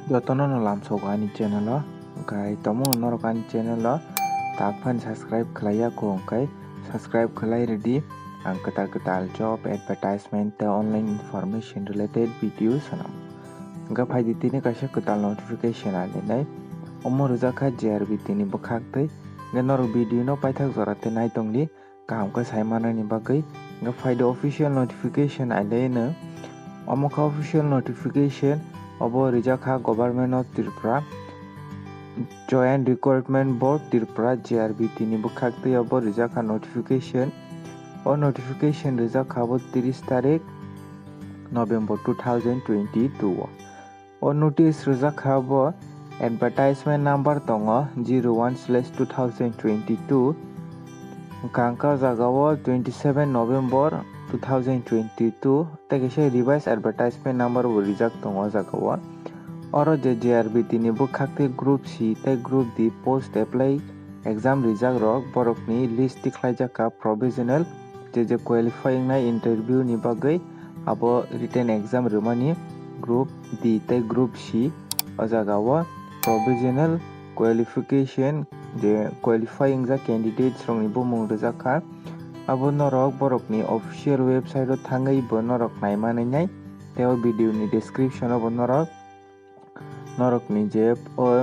Jotono no lamsogani channel kai tomo norokani channel takpan subscribe khlaiya ko kai subscribe khlai ready ang ketal job advertisement te online information related videos sanam ga phaidi tini kaisa ketal notification ale nai omo rujaka JRBT ni bukhak tei ga norok video no paithak jorate nai tongli kaham ka saimana ni bagai ga phaidi official notification ale no omo ka official notification obo rijaka government of Tripura Joint Recruitment Board Tripura JRBT ni bukhak tei obo rijaka notification o notification rijaka bo 30 tarik November 2022 o notice rijaka bo advertisement number tongo 01/2022 kangka jagao 27 November 2022 tege revised advertisement number bo rijak tongo jagao oro je JRBT ni bukhak tei group C tei group D post apply exam rijak rok borok ni list tikhlaijaka provisional je qualifying na interview ni bagai abo written exam rumani group D tei group C o jagao provisional qualification je qualifying ja candidates rok ni bumung rijaka abo norok borok ni official website o thangai bo norok naimani nai teo video ni description o bo norok ni je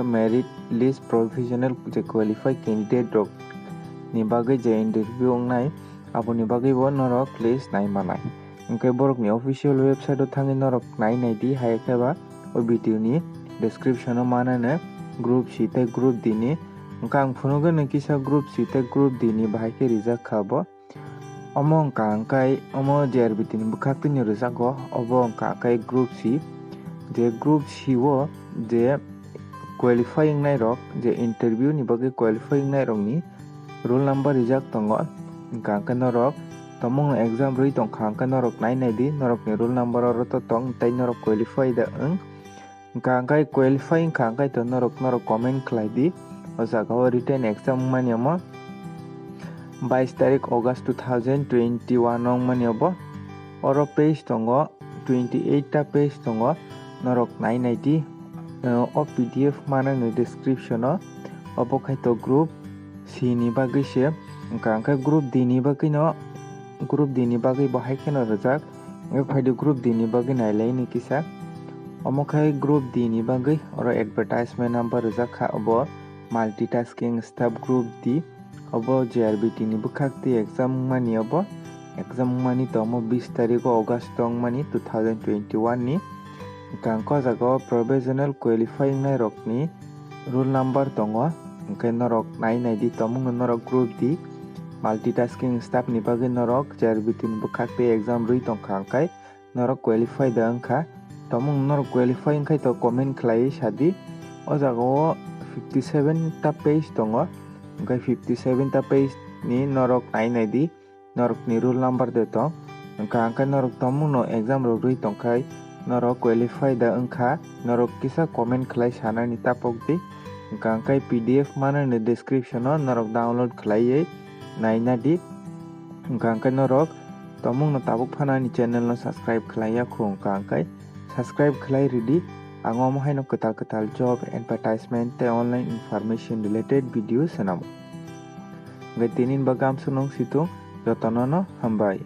merit list provisional je qualified candidate rok ni bagai je interview nai abo ni bagai bo norok list naimanai engkai borok ni official website o thangai norok nai di haikeba o video ni description o manane group C tei group D ni engka ang phunugo ni kisa group C tei group D ni bahaike rijak khabo omo engka angkai omo JRBT ni bukhak tei ni rijago obo engka angkai group C je group C o je qualifying nai rok je interview ni bagai qualifying nai rok ni roll number rijak tongo engka angkai norok tomong exam rui tongkha angkai norok nai di norok ni roll number oro to tong tei norok qualify da engka angkai qualifying kha angkai to norok comment khlai di o jagao written exam mani omo 22 tarik August 2021 ong mani obo oro page tongo 28 ta page tongo norok nai di o PDF manani description o obo khai to group C ni bagai se engka angkai group D ni bagai no group D ni bagai bo haike no rijak phaidi group D ni bagai nailai ni kisa omo khai group D ni bagai oro advertisement number rijak kha obo multitasking staff group D obo JRBT ni bukhak tei exam mani obo exam mani to omo 20 tarik August tong mani 2021 ni kangko jagao provisional qualifying nai rok ni roll number tongo engkai norok nai di tomung norok group D multitasking staff ni bagai norok JRBT ni bukhak tei exam rui tongkha angkai norok qualify da wngkha tomung norok qualify wngkhai to comment khlai sadi o jagao 57 ta page tongo engkai 57 ta page ni norok nai di norok ni roll number de tong engka angkai norok tomung no exam rok rui tongkhai norok qualify da wngkha norok kisa comment khlai sanani tapok di engka angkai PDF manani description o norok download khlaiye naina di engka angkai norok tomung no tabuk phanani channel no subscribe khlaiya ko engka angkai subscribe khlai ready ang omo haino ketal job advertisement te online information related videos sanamo ngai tinin bagam sunong situng jotono no hambai।